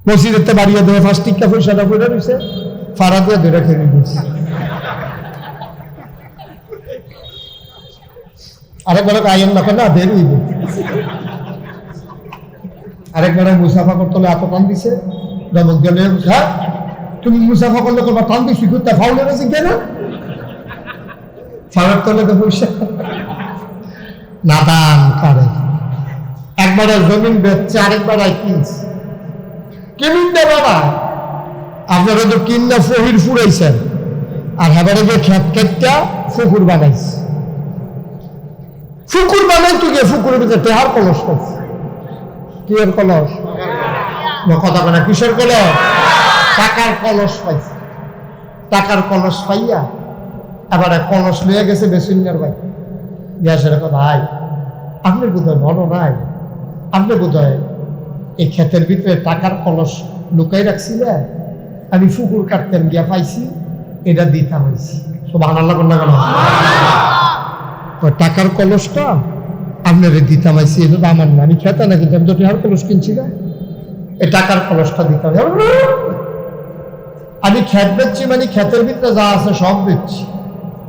মসজিদেতে বাড়িয়ে দেবে ফার্স্ট টিকা পয়সাটা পড়ে রয়েছে, ফাড়া দিয়ে ধরে খেয়ে দিচ্ছে। আরেকবার আইন না না দেরি, আরেকবার মুসাফা করতে হলে এত টান দিছে, দমক গেলে হ্যাঁ তুমি মুসাফা করলে তোমার টান দিচ্ছি ঘুরতে ফাউলে রয়েছে কেন, ফাড়ার তলে তো পয়সা না দান কারে। একবার জমিন বেচছে, আরেকবার কিনছে, কিনুন দে বাবা। আপনারা তো কিনা ফহির ফুরাইছেন, আর হেবারে যে খেত খেতটা ফুকুর বানাইছে। ফুকুর বানাই তো গিয়ে ফুকুরের ভিতরে টেহার কলস পাইছে। কি এর কলস? কথা বলে কিসের কলস? টাকার কলস পাইছে। টাকার কলস পাইয়া আবার কলস লইয়া গেছে বেসিনিয়ার ভাই, গ্যাসের ভাই আপনি বোধহয় মনে নাই, আপনি বোধহয় এই ক্ষেতের ভিতরে টাকার কলস লুকাই রাখছিলেন, আমি ফুকুর কাটতেন গিয়া পাইছি, এটা দিতাম হয়েছি। সুবহানাল্লাহ বললেন কেন? ওই টাকার কলসটা আপনার দিতাম আইছি, এটা তো আমার না, আমি খেতে না, কিন্তু আমি তো টাকার কলস কিনছি না, এই টাকার কলসটা দিতাম। আমি খেত বেচছি মানে ক্ষেতের ভিতরে যা আছে সব বেচছি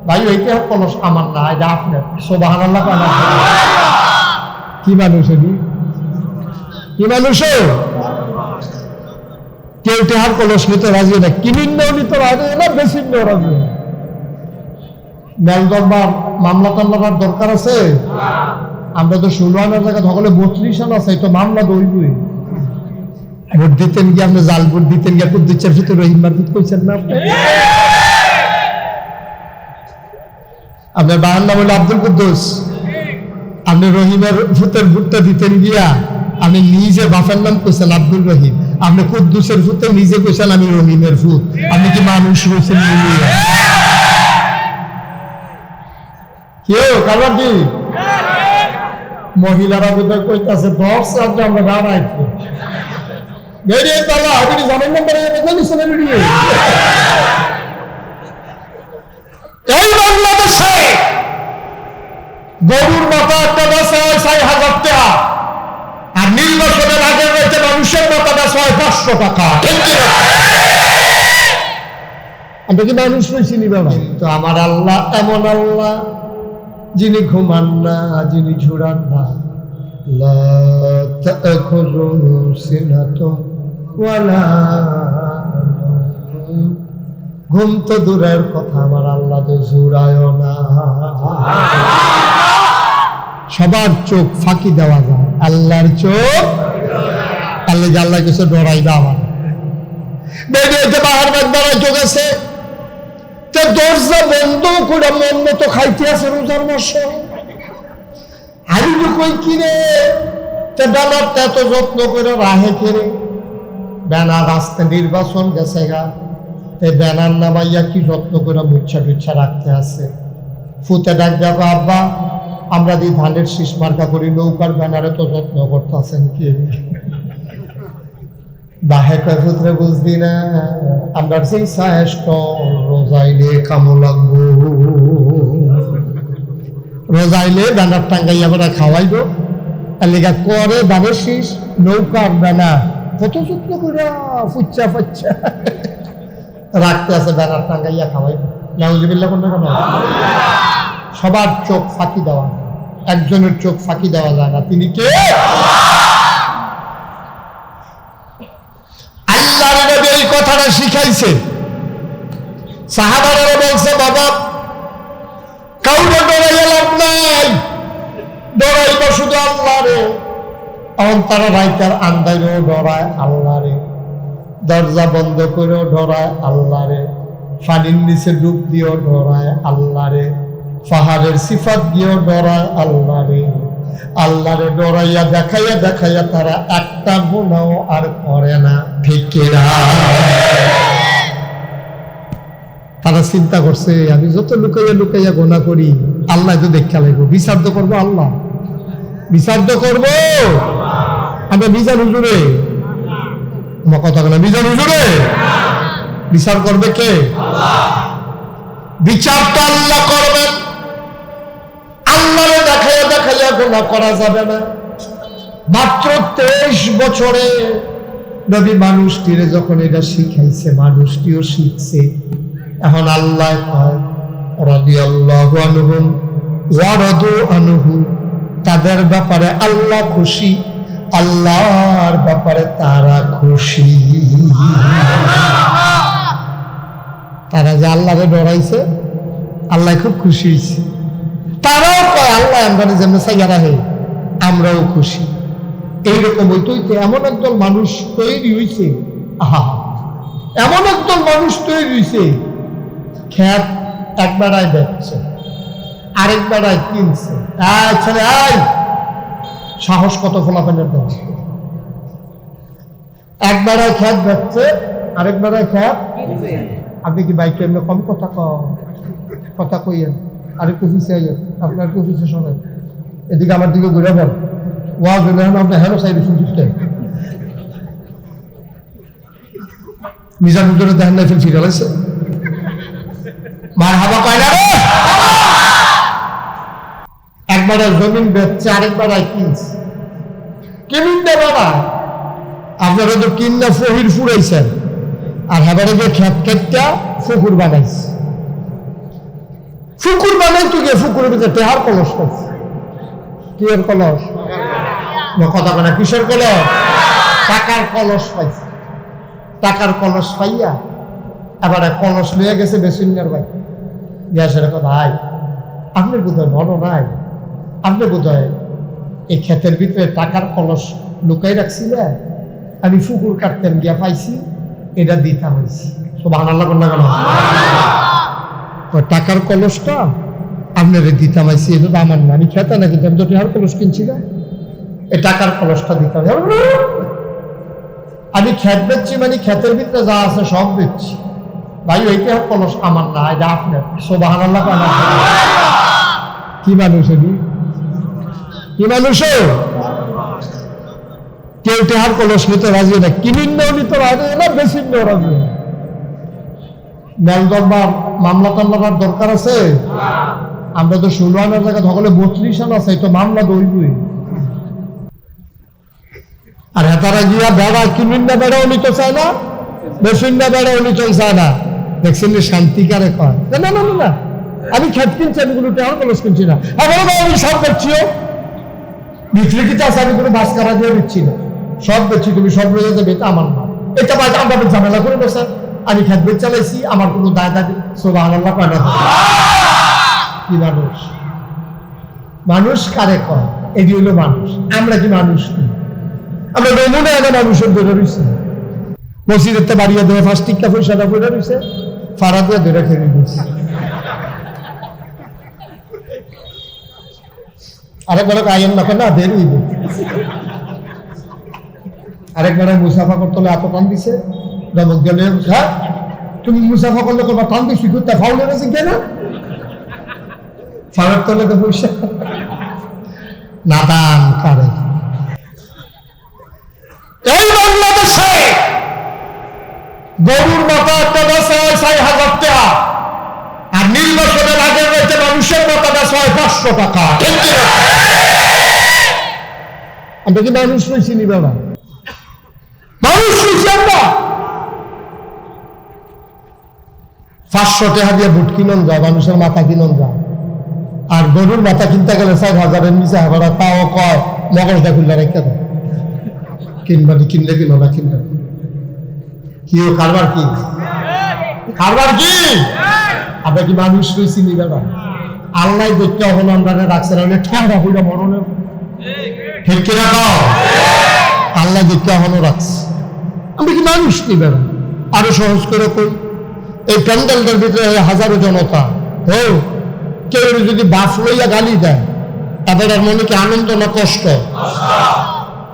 ভাই, ওইটা কলস আমার না, এটা আপনার। সুবহানাল্লাহ কেন? কি মানুষ এটি, কি মানুষ? কেউ টেহার কলস নিতে রাজি না, কিনিন্নেও নিতে রাজি না, বেশিন্নেও রাজি না। মেল দরবার মামলা টামলার দরকার আছে? আমরা তো 16 আনার জায়গা সকলে 32 আনা আছে, তো মামলা দইবই। ভোট দিতেন গিয়ে আপনি জাল ভোট দিতেন গিয়ে কুদ্দুচ্চার ভিতরে রহিম মারফিত কইছেন না আপনি? আপনার বাবার নাম হলো আব্দুল কুদ্দুস, আপনি রহিমের ভূতের ভোটটা দিতেন গিয়া আপনি নিজে বাপের নাম কইছেন আব্দুল রহিম, আপনি কুদ্দুসের ভূতে নিজে কইছেন আমি রহিমের ভূত। আপনি কি মানুষ হয়েছেন? কেউ কারণ কি মহিলারা বোধহয় কইতাছে 10 রাত্রে আমরা দাঁড়াই বেরিয়ে তালা আপনি জানেন নাম্বারে বেরিয়ে। এই বাংলাদেশে গরুর মাথা একটা বেচা হয় 6,000 টাকা, আর নির্বাচনের আগে রয়েছে মানুষের মাথা বেচা হয় 500 টাকা। আমরা কি মানুষ রয়েছি নি বাবা? তো আমার আল্লাহ এমন আল্লাহ যিনি ঘুমান না, যিনি ঝুড়ান না, লা তাখুযুহু সিনাতুন ওয়ালা নাওম। ঘুম তো দূরের কথা, আমার আল্লাহ তো ঝুড়ায়ও না। সবার চোখ ফাঁকি দেওয়া যায়, আল্লাহর চোখ আল্লাহ কিছু ডরাইবে আমার বেরিয়েছে বাহার বাড়ায় চোখ আছে, দরজা বন্ধ করে মন মতো খাইতে আছে রোজার মাসে। আমি তো কই কিনে ব্যানারটা এত যত্ন করে রাহে খেলে, ব্যানার আসতে নির্বাচন গেছে গা, ব্যানার নামাইয়া কি যত্ন করে মুচ্ছা টুচ্ছা রাখতে আছে। ফুতে ডাক যাবো আব্বা আমরা দিয়ে ধানের শীষ মার্কা করি, নৌকার ব্যানারে তো যত্ন করতেছেন কি? বাহে পুত্রে বুঝদি না আমরা সেই শ্রেষ্ঠ রোজাইলে কামো লাগবো, রোজাইলে ব্যানার টাঙ্গাইয়া করে খাওয়াইবো, লেখা করে ধানের শীষ নৌকার ব্যানার কত যত্ন করে ফুচ্চা ফুচ্চা রাখতে আছে, ব্যানার টাঙ্গাইয়া খাওয়াইবো। নাউজুবিল্লাহ কোনটা কেন? সবার চোখ ফাঁকি দেওয়া, একজনের চোখ ফাঁকি দেওয়া যায় না, তিনি কে? আল্লাহর নবী এই কথাটা শিখাইছে। সাহাবারা বলছে বাবা কাউকে ডরাইয়া লাভ নাই, ডরাইবা শুধু আল্লাহরে। তখন তারা রাইতার আন্দাইরেও ডরায় আল্লাহরে, দরজা বন্ধ করেও ডরায় আল্লাহরে, পানির নিচে ডুব দিয়েও ডরায় আল্লাহরে, পাহাড়ের সিফাত দিয়েও ডরায় আল্লাহরে। আল্লাহরে ডরাইয়া দেখাইয়া দেখাইয়া তারা একটা গুনাহ আর করে না, ঠিক না? তারা চিন্তা করছে আমি যত লুকাইয়া লুকাইয়া গুনাহ করি আল্লাহ তো দেখা লাগবো, বিচার তো করবো আল্লাহ, বিচার তো করবো আমরা। মিজান হুজুরে আমার কথা বলে, মিজান হুজুরে বিচার করবে কে? বিচার তো আল্লাহ করবেন। আল্লাহরে দেখাইয়া দেখাইয়া গুনাহ করা যাবে না। মাত্র 23 বছরে নবী মানুষটিরে যখন এটা শিখাইছে, মানুষটিও শিখছে। এখন আল্লাহ কয় রাদিয়াল্লাহু আনহুম ওয়া রাদু আনহু, তাদের ব্যাপারে আল্লাহ খুশি, আল্লাহর ব্যাপারে তারা খুশি। তারা যে আল্লাহকে ডরাইছে, আল্লাহ খুব খুশি হয়েছে। তারাও কয় আল্লাহ আমরা যেমন চাইয়া রাখে, আমরাও খুশি। এইরকম হইতে এমন একদল মানুষ তৈরি হয়েছে, আহা, এমন একদল মানুষ তৈরি হয়েছে, খ্যাত একবারায় দেখছে, আরেকবারায় কিনছে। ছেলে আয়, সাহস কত ফলাফলের দেয়। একবারায় খ্যাত দেখছে, আরেকবারায় খ্যাত। আপনি কি বাইকে এমনি কম কথা কইয়েন, আরেকটু পিছিয়ে আইয়েন, আপনার একটু পিছিয়ে শোনেন, এদিকে আমার দিকে ঘুরে বল। ওয়া গেলেন আপনি হেরো সাইড শুনতে মিজান হুজুরের দেখেন না ফিরে গেছে, মার হাবা কয় না রে। একবারে জমিন বেচছে, আরেকবার কিনছে। কিনুন দে বাবা, আপনারা তো কিনা ফহির ফুরাইছেন, আর হেবারে যে খেত খেতটা ফুকুর বানাইছে। ফুকুর বানাই তো গিয়ে ফুকুরের ভিতরে টেহার কলস করছে। কি এর কলস? কথা বলে কিসের কলস? টাকার কলস পাইছে। টাকার কলস পাইয়া আবার কলস লইয়া গেছে বেসিনের ভাই, গ্যাসের ভাই আপনি বোধহয় বড় নাই, আপনি বোধহয় এই ক্ষেতের ভিতরে টাকার কলস লুকাই রাখছিলেন, আমি ফুকুর কাটতেন গিয়া পাইছি, এটা দিতাম হয়েছি। সুবহানাল্লাহ বলনা কেন? ওই টাকার কলসটা আপনার দিতাম আইছি, এটা আমার না, আমি খেতে না, কিন্তু আমি তো টাকার কলস কিনছি না, এই টাকার কলসটা দিতাম। আমি খেত বেচছি, মানে ক্ষেতের ভিতরে যা আছে সব বেচছি ভাই, ওইটা কলস আমার না, এটা আপনার। সুবহানাল্লাহ কেন? কি মানুষ এটি? কি মানুষ? কেউ টেহার কলস নিতে রাজি না, কিনিন্নেও নিতে রাজি না, বেশিন্নেও রাজি না। মেল দরবার মামলা টামলার দরকার আছে? আমরা তো 16 আনার জায়গা সকলে 32 আনা আছে, তো মামলা দইবই। আর হেতারা গিয়া বেড়া কিনিন্না বেড়াও নিতে চায় না, বেশিন্না বেড়াও নিতে চায় না। দেখছেন শান্তিকারে কয় না না না না, আমি খেত কিনছি, আমি কোনো টেহার কলস কিনছি না। আমি সব বেচছিও, বিক্রিকিত আছে, আমি কোনো বাস কারা দিয়ে দিচ্ছি না, সব বেচছি, তুমি সব রয়ে যাবে, এটা আমার না। এটা বাইরে আমরা ঝামেলা করে বসে, আমি খেত বেচ চালাইছি, আমার কোনো দায় দাবি। সুবহানাল্লাহ কয় না? কি মানুষ? মানুষ কারে কয়? এটি হলো মানুষ। আমরা কি মানুষ কি? আমরা নমুনা এনে মানুষের ধরে রয়েছে, মসজিদের তো বাড়িয়ে দেবে, ফার্স্ট টিকা পয়সাটা পড়ে রয়েছে, ফাড়া দিয়ে ধরে খেয়ে দিয়েছে। আরেকবার আইন না না দেরি, আরেকবার মুসাফা করতে হলে এত টান দিছে, দমক গেলে হ্যাঁ তুমি মুসাফা করলে তোমার টান দিচ্ছি করতে ফাউলে রয়েছে কেন? ফাড়ার তলে তো পয়সা না দান কারে। এই বাংলাদেশে গরুর মাথা একটা বেচা হয় 6,000 টাকা, আর নির্বাচনের আগে রয়েছে মানুষের মাথা বেচা হয় 500 টাকা। আমরা কি মানুষ রয়েছি নি বাবা? মানুষ রয়েছি আমরা। 500 টাকা দিয়ে বুট কিনন যায়, মানুষের মাথা কিনন যায়, আর গরুর মাথা কিনতে গেলে 6,000-এর নিচে হবে না। তাও কয় মগজটা খুললে রেখে দেয়, কিনবানি কিনলে কিনো না কিনলে কি কারবার? কি কারবার? কি আমরা কি মানুষ রয়েছি নি বাবা? আল্লাহ দেখতে হলো আমরা রাখছে না, ঠেয়া হইল মরণের, ঠিক কিনা কও? আল্লাহ দেখতে হলো রাখছে, আমরা কি মানুষ নি বাবা? আরো সহজ করে কই, এই প্যান্ডেলটার ভিতরে হাজারো জনতা, ও কেউ যদি বাস লইয়া গালি দেয়, তাদের মনে কি আনন্দ না কষ্ট?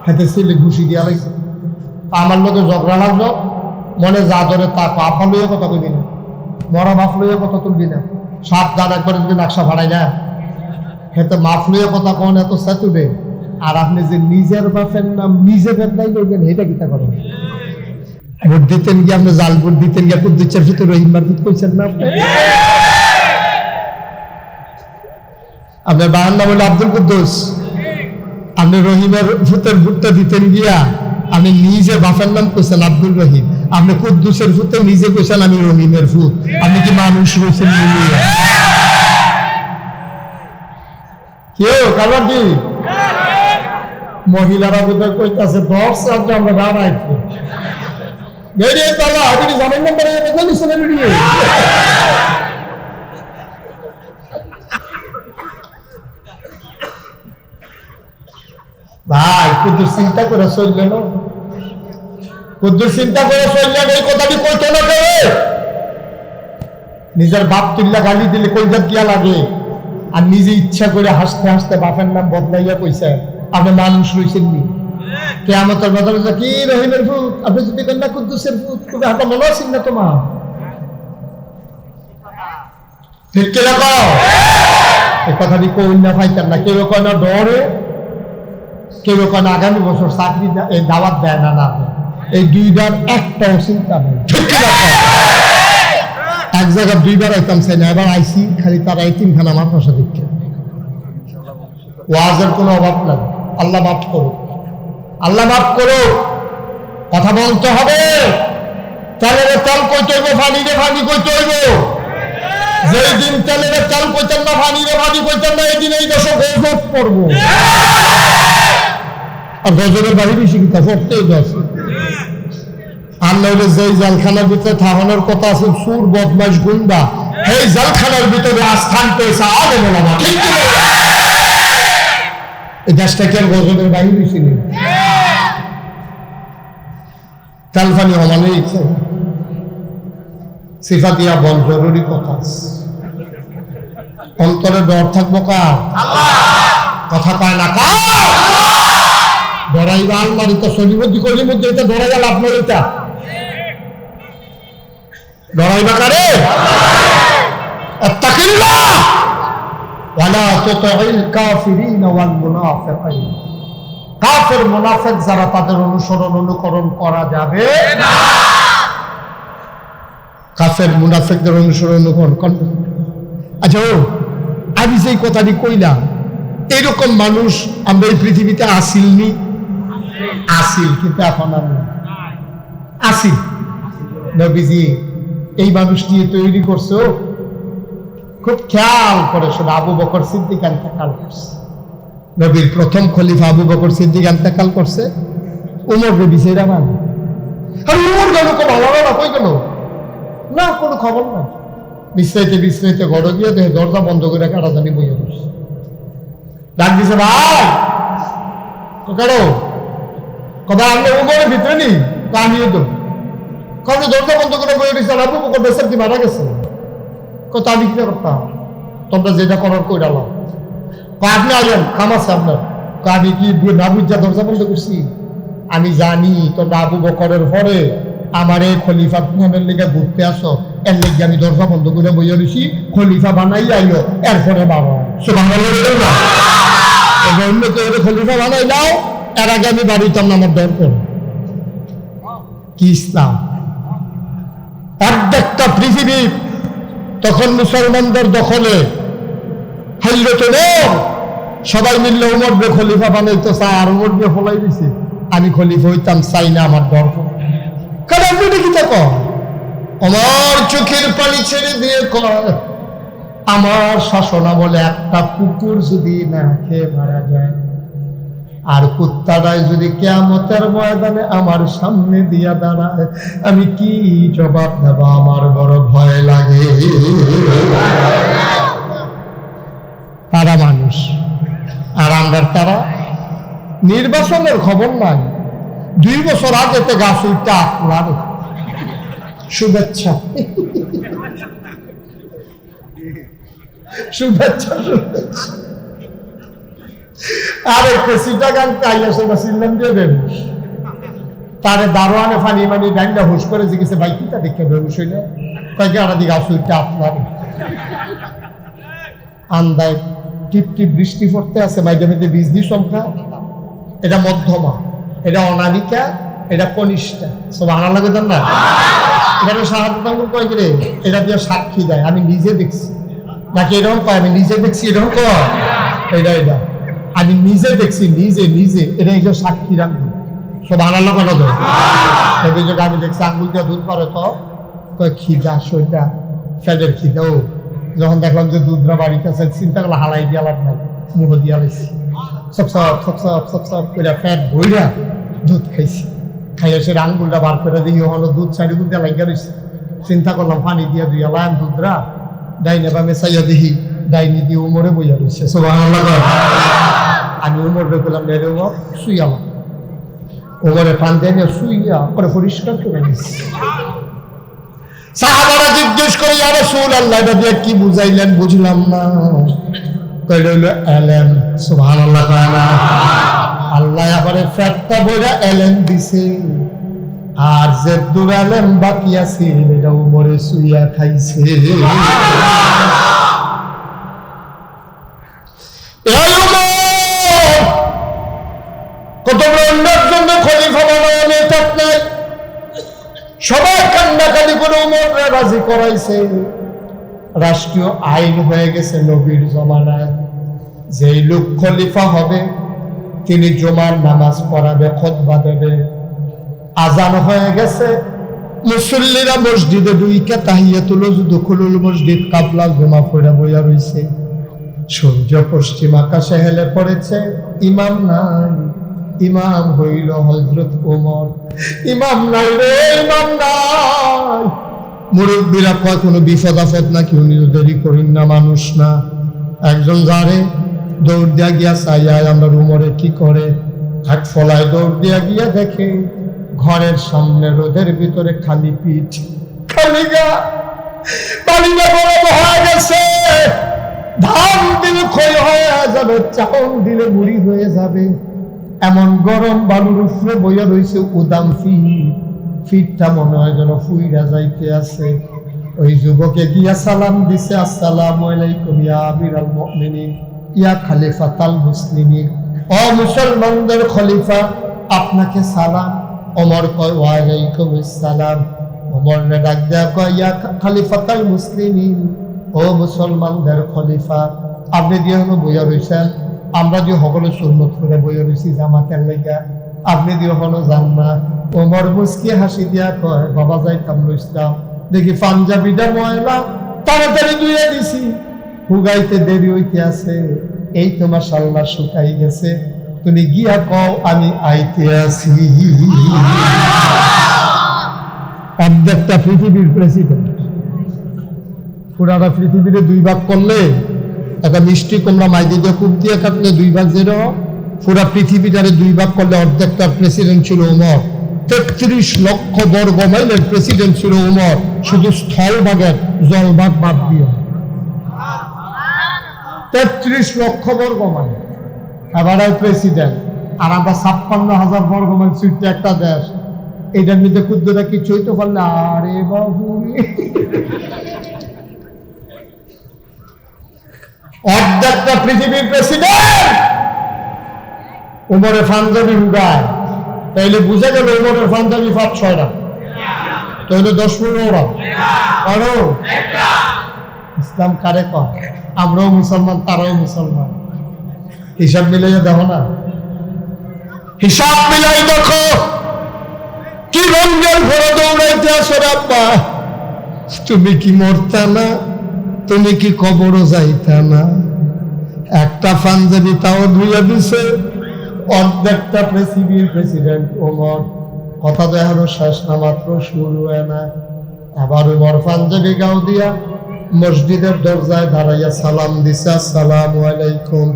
হাতে ছেলে ঘুষি দিয়া লাগছে, আমার লোকে ঝগড়া লাগলো, মনে যা ধরে তা আপা লইয়া কথা কইবি না, মরা মাফ লইয়া কথা তুলবি না, সাপ দান একবারে যদি নাকশা ফাড়াই না, হেতে মাফ লইয়া কথা কন এত সেতুবে। আর আপনি যে নিজের বাপের নাম নিজে বেদনাই করবেন, এটা কিতা করেন? ভোট দিতেন গিয়ে আপনি জাল ভোট দিতেন গিয়ে কুদ্দুচ্ছের ভিতরে রহিম মারফুত কইছেন না আপনি? আপনার বাবার নাম হলো আব্দুল কুদ্দুস, আপনি রহিমের ভূতের ভোটটা দিতেন গিয়া আপনি নিজে বাপের নাম কইছেন আব্দুল রহিম, আপনি কুদ্দুসের ফুতে নিজে কইছেন আমি রহিমের ফুত, আপনি কি মানুষ হয়েছেন? কেউ কারণ কি মহিলারা বোধহয় কইতাছে দশ সাহায্য আমরা দাঁড়াইছি বেরিয়ে তালা আপনি জানেন না বেরিয়ে ভাই কুদ্দুস চিন্তা করে চললেন, কুদ্দুস চিন্তা করে চললেন, এই কথাটি কইতো না কেউ। নিজের বাপ তুল্লা গালি দিলে কইজাত গিয়া লাগে, আর নিজে ইচ্ছা করে হাসতে হাসতে বাপের নাম বদলাইয়া কইছে আপনি মানুষ রয়েছেন নি। কিয়ামতের বদলে কি রহিমের ভূত, আপনি যদি কেন না কুদ্দুসের ভূত, তুমি হাতে মনে আছেন না তোমার? ঠিক কিরকম এই কথাটি কই না পাইতেন না, কেউ কয় না ডরে, কেউ কেন আগামী বছর চাকরি দাওয়াত দেয় না, না এই দুইবার একটাও চিন্তা নেই। এক জায়গায় দুইবার আইতাম চাই না, এবার আইসি খালি তারা এই তিনখানা মাদ্রাসা দিচ্ছে, ওয়াজের কোনো অভাব নাই। আল্লাহ মাফ করো, আল্লাহ মাফ করো। কথা বলতে হবে, তেলের তেল কইতে হইব, ফানিরে ফানি কইতে হইব। যেই দিন তেলের তেল কইতেন না, ফানিরে ফানি কইতেন না, এই দিন এই দেশে গজব পড়বো। আর গজবের বাহিনী শিক্ষা পড়তেই গেছে। আল্লাহ যেই জালখানার ভিতরে থামানোর কথা আছে, সুর বদমাশ গুন্ডা, এই জালখানার ভিতরে আস্থান পেয়েছে আলেম ওলামা। এই দেশটা কি আর গজবের বাহিনী ছিল? তালফানি হমানে ইচ্ছে সিফা দিয়া বল, জরুরি কথা। অন্তরে ডর থাকবো কার? কথা পায় না কার? ডরাইবা আলমারি তো শনিমধ্যে কলির মধ্যে, এটা ডরাইবা লাভ নয়, এটা ডরাইবা কারে? আত্তাকিল্লাহ ওয়ালা তুতিল কাফিরিন ওয়াল মুনাফিকিন। কাফের মুনাফিক যারা, তাদের অনুসরণ অনুকরণ করা যাবে না। কাফের মুনাফিকদের অনুসরণ অনুকরণ করবে। আচ্ছা আমি যেই কথাটি কইলাম, এরকম মানুষ আমরা এই পৃথিবীতে আসিলনি? আসিল, কিন্তু এখন আমি আসি। নবীজি এই মানুষটি তৈরি করছো, খুব খেয়াল করে শোনো। আবু বকর সিদ্দিক ইন্তেকাল করছে, নবীর প্রথম খলিফা আবু বকর সিদ্দিক ইন্তেকাল করছে। উমর নবী সেরা মান, আর উমর গেল খুব ভালো না, কই গেল না, কোনো খবর না। বিশ্রাইতে বিশ্রাইতে ঘরে গিয়ে দেখে দরজা বন্ধ করে কাটা জানি বইয়া বসে। ডাক দিছে, ভাই কারো কথা আমরা উমরের ভিতরে নি, আমিও তো কারণ দরজা বন্ধ করে বইয়া দিচ্ছে। আবু বকর বেচার কি মারা গেছে, কথা আমি কি করতাম, তোমরা যেটা করার কই ডালাম। আপনি আলেন কাম আছে আপনার, আমি কি না বুঝা দরজা বন্ধ করছি? আমি জানি তোমরা আবু বকরের পরে আমার এই খলিফা নামের লেগে ঘুরতে আসো, এর লেগে আমি দরজা বন্ধ করে বইয়া দিছি, খলিফা বানাই আইলো, এরপরে বাবা অন্য কেউ খলিফা বানাই দাও, এর আগে আমি বাড়িতাম না, আমার দরকার কি ইসলাম। অর্ধেকটা পৃথিবী তখন মুসলমানদের দখলে। হযরত ওমর সবাই মিললে উমরকে খলিফা বানাইতে চায়, আর উমরকে ফলাই দিছে, আমি খলিফা হইতাম চাই না, আমার দরকার। কারণ আপনি দেখি থাকো, আমার চোখের পানি ছেড়ে দিয়ে কয়, আমার শাসনা বলে একটা কুকুর যদি না খেয়ে মারা যায়, আর কুত্তাটাই যদি কিয়ামতের ময়দানে আমার সামনে দিয়া দাঁড়ায়, আমি কি জবাব দেব? আমার বড় ভয় লাগে। তারা মানুষ, আর আমরা তারা। নির্বাচনের খবর নাই, 2 বছর আগে তো গাছ উঠতে আপনার শুভেচ্ছা শুভেচ্ছা শুভেচ্ছা। আরে পেশিটা গান চাইলে সিল্লাম দিয়ে দেন, তারে দারোয়ানে ফানি মানি ডাইন্ডা হুশ করে জিজ্ঞেসে, ভাই কিটা দেখে বেহুশ হইলে? তাই আনাদি গাছ উঠতে আপনার। আন্দায় টিপ টিপ বৃষ্টি পড়তে আছে, মাঝে মাঝে বীজদি সংখ্যা, এটা মধ্যমা, এটা অনামিকা, এটা কনিষ্ঠা, সব আনা লাগে না। এখানে শাহাদাত আঙ্গুল কয় করে, এটা দিয়ে সাক্ষী দেয় আমি নিজে দেখছি, নাকি এরকম কয় আমি নিজে দেখছি, এরকম কয় এটা এটা আমি নিজে দেখছি, নিজে নিজে, এটা সাক্ষী রাখবো। সুবহানাল্লাহ বলো তো। এই যে আমি দেখছি আঙ্গুল দিয়ে দুধ পারে তো কয় খিদা সইটা ফ্যাটের খিদাও। যখন দেখলাম যে দুধরা বাড়িতে আছে চিন্তা করলাম হালাই দিয়ে লাভ নাই, মুখ দিয়ে লাইছি সব করে ফ্যাট বইরা দুধ খাইছি। খাইয়া সে আঙ্গুলটা বার করে দিয়ে হলো দুধ চারি দুধ দিয়ে লাগিয়ে রয়েছে। চিন্তা করলাম পানি দিয়ে দুই লাইন দুধরা ডাইনে বামে চাইয়া দেখি ডাইনি দিয়ে উমরে বইয়া রয়েছে। সুবহানাল্লাহ। আমি উমরে বললাম নেড়ে উমর শুইয়ালাম, উমরে পান দিয়ে শুইয়া করে পরিষ্কার করে দিচ্ছি। সাহাবারা জিজ্ঞেস করে ইয়া রাসূলুল্লাহ এটা দিয়ে কি বুঝাইলেন? বুঝলাম না। কইলে হইলো এলেম। সুবহানাল্লাহ। আল্লাহ আবারে ফ্যাটটা বইরা এলেম দিছে, আর যে দূর এলেম বাকি আছে এটা উমরে শুইয়া খাইছে। কত বড় অন্যের জন্য খলিফা বানানো তাক নাই, সবাই কান্নাকাটি করে উমরকে রাজি করাইছে। রাষ্ট্রীয় আইন হয়ে গেছে নবীর জমানায়, যেই লোক খলিফা হবে তিনি জুমার নামাজ পড়াবে, খুতবা দেবে। আজান হয়ে গেছে, মুসল্লিরা মসজিদে ঢুইকা তাহিয়াতুল দুখুলুল মসজিদ কাবলা জমা পড়া বইয়া রইছে। সূর্য পশ্চিম আকাশে হেলে পড়েছে, ইমাম নাই। ইমাম হইল হযরত ওমর। ইমাম নাই রে, ইমাম নাই। মুরব্বীরা কয় কোনো বিপদ আপদ নাকি, উনি দেরি করেন না, মানুষ না। একজন যারে দৌড় দিয়া গিয়া চাইয়া আমরা উমরে কি করে, হাট ফলায় দৌড় দিয়া গিয়া দেখে ঘরের সামনে রোদের ভিতরে খালি পিঠ, খালি গা, পানিটা গরম হয়ে গেছে। ধান দিলে খই হয়ে যাবে, চাউল দিলে মুড়ি হয়ে যাবে, এমন গরম বালুর উপরে বইয়া রয়েছে উদাম ফিটটা মনে হয় যেন ফুইরা যাইতে আছে। ওই যুবকে গিয়া সালাম দিছে, আসসালামু আলাইকুম ইয়া আমিরাল মুমিনিন ইয়া খলিফাতাল মুসলিমিন। ও মুসলমানদের খলিফা, আপনাকে সালাম। ওমর কয় ওয়া আলাইকুম আসসালাম। ওমর নে ডাক দেয়া কয় ইয়া খলিফাতাল মুসলিমিন, ও মুসলমানদের খলিফা, আপনি দিয়ে হলো বইয়া রয়েছেন, আমরা যে সকলে সুন্নত করে বইয়া রয়েছি জামাতের লেগা, আপনি দিয়ে হলো যান না। ওমর মুস্কি হাসি দিয়া কয় বাবা যাইতাম লইছিলাম, দেখি পাঞ্জাবিটা ময়লা, তাড়াতাড়ি ধুয়ে দিছি, হুগাইতে দেরি হইতে আছে, এই তো মাশাআল্লাহ শুকাই গেছে, তুমি গিয়া কও আমি আইতে আছি। অর্ধেকটা পৃথিবীর প্রেসিডেন্ট। পুরাটা পৃথিবীতে দুই ভাগ করলে, একটা মিষ্টি কুমড়া মাইদি দিয়ে কূপ দিয়ে কাটলে দুই ভাগ যেরো, পুরা পৃথিবীটারে দুই ভাগ করলে অর্ধেকটা প্রেসিডেন্ট ছিল ওমর। ৩৩ লক্ষ বর্গ মাইলের প্রেসিডেন্ট ছিল ওমর, শুধু স্থল ভাগের জল ভাগ বাদ দিয়ে। ৩৩ লক্ষ বর্গ মাইল আবার প্রেসিডেন্ট, আর আমরা ৫৬,০০০ বর্গ মাইল ছোট্ট একটা দেশ, এটার মধ্যে ক্ষুদ্রটা কিছু হইতে পারলে আরে বাবু, অর্ধেকটা পৃথিবীর প্রেসিডেন্ট উমরে পাঞ্জাবি হুগায়, তাইলে বুঝে গেল উমরের পাঞ্জাবি ৫-৬টা, তাহলে ১০-১৫টা। আরো ইসলাম কারে কয়? আমরাও মুসলমান, তারাও মুসলমান। হিসাব মিলাইয়া দেখো না, হিসাব মিলাই দেখো কি রঞ্জন ঘরে দৌড়াইতে আসো রাব্বা। তুমি কি মরতা না? তুমি কি কবরও যাইতা না? একটা পাঞ্জাবি তাও ধুইয়া দিছে অর্ধেকটা পৃথিবীর প্রেসিডেন্ট ওমর। কথা তো এখনো শেষ না, মাত্র শুরু হয় না। আবার ওমর পাঞ্জাবি গাও দিয়া মসজিদের দরজায় দাঁড়াইয়া সালাম দিছে, আসসালামু আলাইকুম।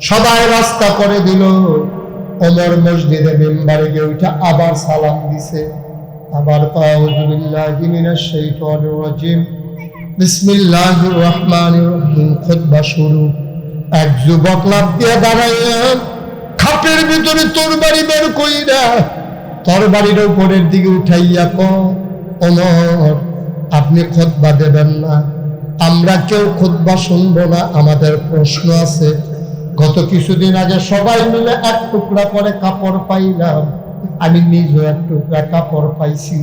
সবাই রাস্তা করে দিল। ওমর মসজিদে মেম্বারে গিয়ে উঠা আবার সালাম দিছে, আবার আউযু বিল্লাহি মিনাশ শাইতানির রাজিম, বিসমিল্লাহির রহমানির রহিম। খুতবা শুরু। এক যুবক লাফ দিয়ে দাঁড়াইয়া খাপের ভিতরে তরবারি বের কইরা তরবারির উপরের দিকে উঠাইয়া কয়, ওমর আপনি খুতবা দেবেন না? আমরা কেউ খুতবা শুনবো না, আমাদের প্রশ্ন আছে। গত কিছুদিন আগে সবাই মিলে এক টুকরা করে কাপড় পাইলাম, আমি নিজেও এক টুকরা কাপড় পাইছি।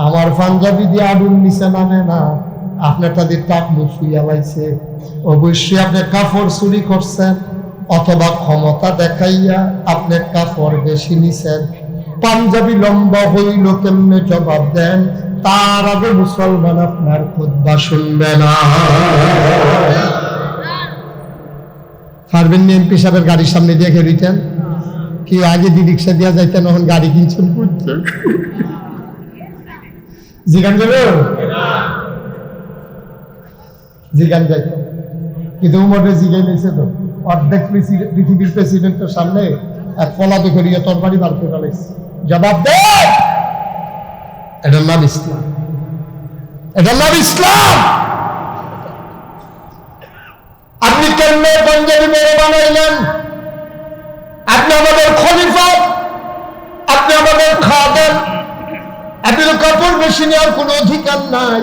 আমার পাঞ্জাবি দিয়ে আগুন নিচে নামে না, আপনার তাদের টাক মুছুইয়া লাইছে। অবশ্যই আপনি কাপড় চুরি করছেন, অথবা ক্ষমতা দেখাইয়া আপনি কাপড় বেশি নিছেন। পাঞ্জাবি লম্বা হইল কেমনে জবাব দেন? তার আগে মুসলমান আপনার খুতবা শুনবে না। পারবেন এমপি সাহেবের গাড়ির সামনে দিয়ে খেলিতেন কি? আগে দি রিক্সা দিয়া যাইতেন, এখন গাড়ি কিনছেন করতেন। জিগান যাবে, জিগান যাইত, কিন্তু উমরে জিগাই নিয়েছে তো। অর্ধেক পৃথিবীর প্রেসিডেন্টের সামনে এক পলাতে করিয়ে তরবারি বার করে ফেলাইছে। জবাব দে, এটার নাম ইসলাম, এটার নাম ইসলাম। আপনি কেমনে পাঞ্জাবি মেরে বানাইলেন? আপনি আমাদের খলিফা, আপনি আমাদের খাদেম, আপনি তো কাপড় বেশি নেওয়ার কোনো অধিকার নাই।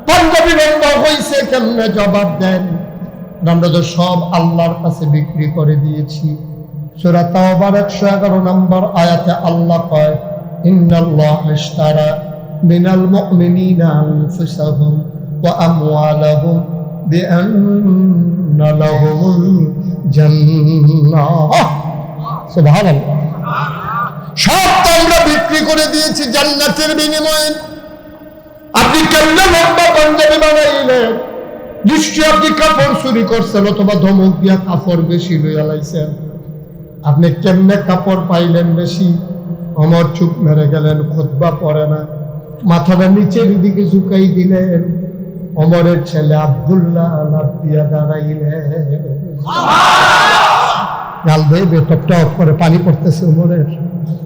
পাঞ্জাবি লম্বা হয়েছে কেমনে জবাব দেন? আমরা তো সব আল্লাহর কাছে বিক্রি করে দিয়েছি। সূরা তাওবার 111 নম্বর আয়াতে আল্লাহ কয়, ইন্নাল্লাহা ইশতারা মিনাল মুমিনিনা আনফুসাহুম ওয়া আমওয়ালাহুম বিআন্না লাহুমুল জান্নাহ। সুবহানাল্লাহ। সব তো আমরা বিক্রি করে দিয়েছি জান্নাতের বিনিময়ে। আপনি কেমনে লম্বা পাঞ্জাবি বানাইলেন? নিশ্চয় আপনি কাপড় চুরি করছেন অথবা ধমক দিয়া কাপড় বেশি লইয়া লাইছেন। আপনি কেমনে কাপড় পাইলেন বেশি? ওমর চুপ মেরে গেলেন, খুতবা পড়ে না, মাথাটা নিচের দিকে ঝুঁকাই দিলেন। ওমরের ছেলে আব্দুল্লাহ লাফ দিয়া দাঁড়াইলেন। গাল দিয়ে বেটপটা অফ করে পানি পড়তেছে ওমরের,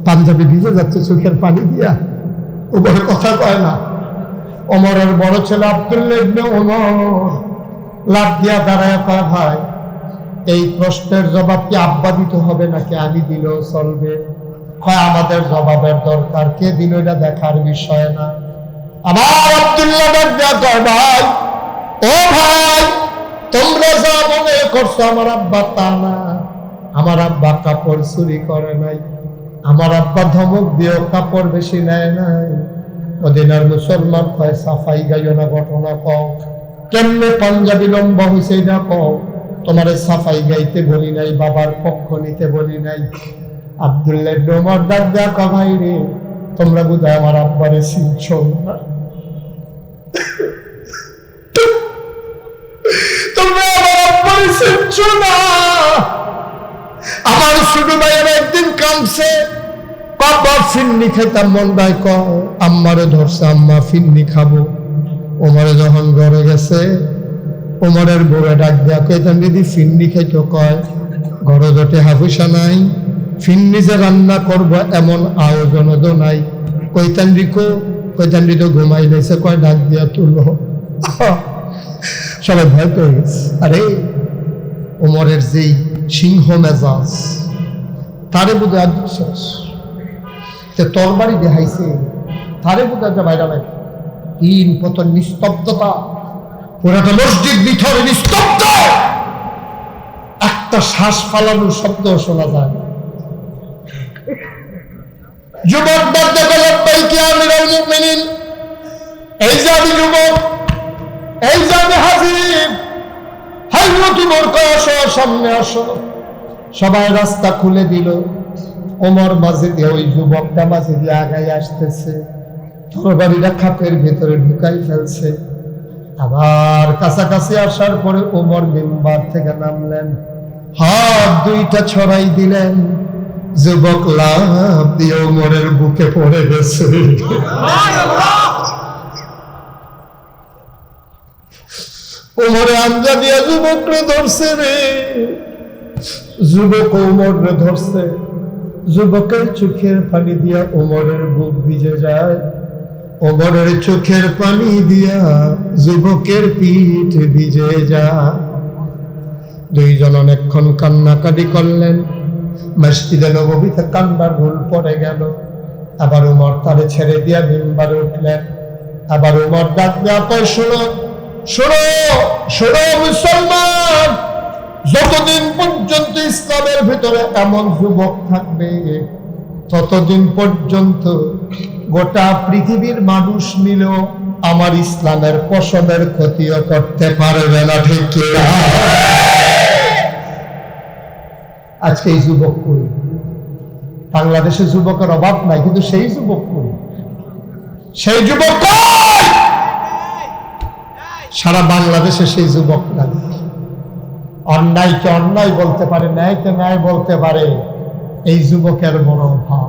পাঞ্জাবি ভিজে যাচ্ছে চোখের পানি দিয়া। ওমর কথা কয় না। ওমরের বড় ছেলে আব্দুল্লাহ ইবনে ওমর লাফ দিয়া দাঁড়ায় কয়, ভাই এই প্রশ্নের জবাব কি আব্বা দিতে হবে নাকি আমি দিলেও চলবে? কয় আমাদের জবাবের দরকার, কে দিল এটা দেখার বিষয় না। আমার আব্দুল্লাহ কয়, ভাই ও ভাই, তোমরা যা মনে করছো আমার আব্বা তা না। আমার আব্বা কাপড় চুরি করে নাই, আমার আব্বা ধমক দিয়েও কাপড় বেশি নেয় নাই। মদিনার মুসলমান কয়, সাফাই গাইও না, ঘটনা কও। কেমনে পাঞ্জাবি লম্বা হয়েছে এটা কও। তোমার সাফাই গাইতে বলি নাই, বাবার পক্ষ নিতে বলি নাই। আব্দুল্লাহ ইবনে ওমর ডাক দেয়া কয়, ভাই রে, তোমরা বোধহয় আমার আব্বারে চিনছো না, তোমরা আমার আব্বারে চিনছো না। আমার ছোট ভাইয়ের একদিন কামছে, বাবা ফিন্নি খেতাম, মন ভাই কয় আম্মারে ধরছে, আম্মা ফিন্নি খাবো। ওমরে যখন ঘরে গেছে, ওমরের বউয়ে ডাক দেয়া কয়, দিদি ফিন্নি খাইতো? কয় ঘরে জটে হাফুসা নাই, ফিন্নি যে রান্না করবো এমন আয়োজনও তো নাই। কৈতান্ডি তো ঘুমাই গেছে। কয় ডাক দিয়া তুলো। সবাই ভয় পেয়ে গেছে। আরে ওমরের যেই সিংহ মেজাজ, তারে বুঝে আর বিশ্বাস তরবারি দেখাইছে, তারে বুঝে যা বাইরা নাই। তিন পতন নিস্তব্ধতা, পুরাটা মসজিদ ভিতরে নিস্তব্ধ, একটা শ্বাস ফালানোর শব্দ শোনা যায়। যুবক বলতে গেল, কি আমিরুল মুমিনিন, এই যে আমি যুবক, এই যে আমি হাজির, হযরত ওমর কয় আসো, সামনে আসো। সবাই রাস্তা খুলে দিল। ওমর মাঝে দিয়ে, ওই যুবকটা মাঝে দিয়ে আগাই আসতেছে, তরবারিটা খাপের ভেতরে ঢুকাই ফেলছে। আবার কাছাকাছি আসার পরে ওমর মিম্বার থেকে নামলেন, হাত দুইটা ছড়াই দিলেন। যুবক লাফ দিয়ে ওমরের বুকে পড়ে গেছে। ওমরে আঞ্জা দিয়া যুবকরে ধরছে রে, যুবক ওমরে ধরছে। যুবকের চোখের পানি দিয়া ওমরের বুক ভিজে যায়, ওমরের চোখের পানি দিয়া যুবকের পিঠ ভিজে যায়। দুইজন অনেকক্ষণ কান্নাকাটি করলেন। মসজিদে নববীতে কান্নার ভুল পড়ে গেল। আবার ওমর তারে ছেড়ে দিয়া মিম্বারে উঠলেন। আবার ওমর ডাক দেয়া কয়, শোনো শোনো শোনো মুসলমান, যতদিন পর্যন্ত ইসলামের ভিতরে এমন যুবক থাকবে, ততদিন পর্যন্ত গোটা পৃথিবীর মানুষ মিলেও আমার ইসলামের পশমের ক্ষতিও করতে পারবে না। ঠিক কিনা? আজকে এই যুবক কই? বাংলাদেশে যুবকের অভাব নাই, কিন্তু সেই যুবক কই? সেই যুবক কই? সারা বাংলাদেশে সেই যুবক নাই। অন্যায়কে অন্যায় বলতে পারে, ন্যায়কে ন্যায় বলতে পারে, এই যুবকের বড় অভাব।